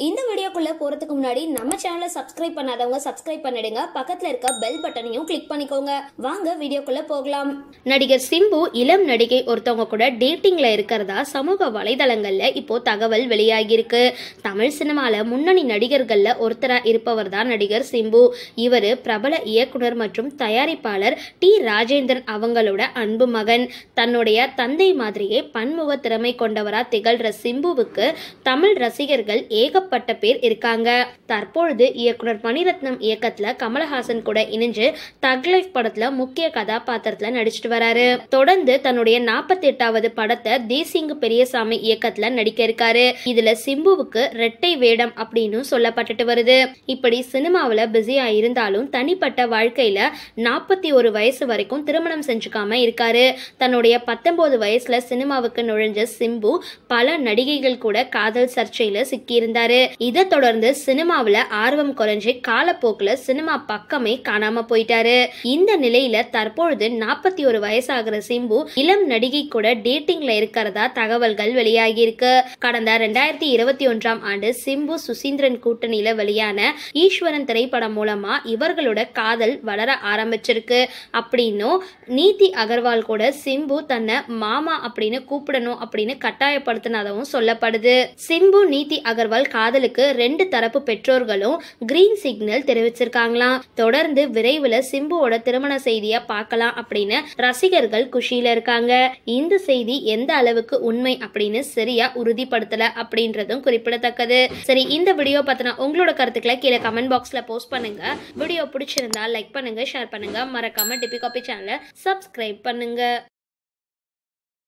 இந்த வீடியோக்குள்ள போறதுக்கு முன்னாடி நம்ம சேனலை சப்ஸ்கிரைப் பண்ணாதவங்க சப்ஸ்கிரைப் பண்ணிடுங்க. பக்கத்துல இருக்க பெல் பட்டனையும் கிளிக் பண்ணிக்கோங்க. வாங்க வீடியோக்குள்ள போகலாம். நடிகர் சிம்பு இளம் நடிகை ஒருத்தவங்க கூட டேட்டிங்ல இருக்கிறதா சமூக வலைதளங்கள்ல இப்போ தகவல் வெளியாகியிருக்கு. தமிழ் சினிமால முன்னணி நடிகர்கள்ல ஒருத்தரா இருப்பவர் தான் நடிகர் சிம்பு. இவரு பிரபல இயக்குனர் மற்றும் தயாரிப்பாளர் டி ராஜேந்திரன் அவங்களோட அன்பு மகன். தன்னுடைய தந்தை மாதிரியே பன்முக திறமை கொண்டவரா திகழ்ற சிம்புவுக்கு தமிழ் ரசிகர்கள் ஏகப்பட்ட பேர் இருக்காங்க. தற்பொழுது இயக்குனர் மணிரத்னம் இயக்கத்துல கமலஹாசன் கூட இணைஞ்சு தக் லைஃப் படத்துல முக்கிய கதாபாத்திரத்துல நடிச்சிட்டு வராரு. தொடர்ந்து தன்னுடைய 48வது படத்தை தேசிங்கு பெரியசாமி இயக்கத்துல நடிக்க இருக்காரு. இதுல சிம்புவுக்கு இரட்டை வேடம் அப்படின்னு சொல்லப்பட்டுட்டு வருது. இப்படி சினிமாவில பிஸியா இருந்தாலும் தனிப்பட்ட வாழ்க்கையில 41 வயசு வரைக்கும் திருமணம் செஞ்சுக்காம இருக்காரு. தன்னுடைய 19 வயசுல சினிமாவுக்கு நுழைஞ்ச சிம்பு பல நடிகைகள் கூட காதல் சர்ச்சையில சிக்கியிருந்தாரு. இதை தொடர்ந்து சினிமாவில ஆர்வம் குறைஞ்சு காலப்போக்குல சினிமா பக்கமே காணாம போயிட்டாரு. இந்த நிலையில தற்பொழுது 41 வயசாகிற சிம்பு இளம் நடிகை கூட டேட்டிங்ல இருக்கிறதா தகவல்கள் வெளியாகி இருக்கு. கடந்த 2021ஆம் ஆண்டு சிம்பு சுசீந்திரன் கூட்டணியில வெளியான ஈஸ்வரன் திரைப்படம் மூலமா இவர்களோட காதல் வளர ஆரம்பிச்சிருக்கு அப்படின்னும் நீதி அகர்வால் கூட சிம்பு தன்னை மாமா அப்படின்னு கூப்பிடணும் அப்படின்னு கட்டாயப்படுத்தினதும் சொல்லப்படுது. சிம்பு நீதி அகர்வால் காதலுக்கு 2 தரப்பு பெற்றோர்களும் கிரீன் சிக்னல் தெரிவிச்சிருக்காங்களாம். தொடர்ந்து விரைவில் சிம்புவோட திருமண செய்தியை பார்க்கலாம் அப்படின்னு ரசிகர்கள் குஷியில இருக்காங்க. இந்த செய்தி எந்த அளவுக்கு உண்மை அப்படின்னு சரியா உறுதிப்படுத்தல அப்படின்றதும் குறிப்பிடத்தக்கது. சரி, இந்த வீடியோ பத்தின உங்களோட கருத்துக்களை கீழே கமெண்ட் பாக்ஸ்ல போஸ்ட் பண்ணுங்க. வீடியோ பிடிச்சிருந்தா லைக் பண்ணுங்க, ஷேர் பண்ணுங்க, மறக்காம டிபி காபி சேனலை சப்ஸ்கிரைப் பண்ணுங்க.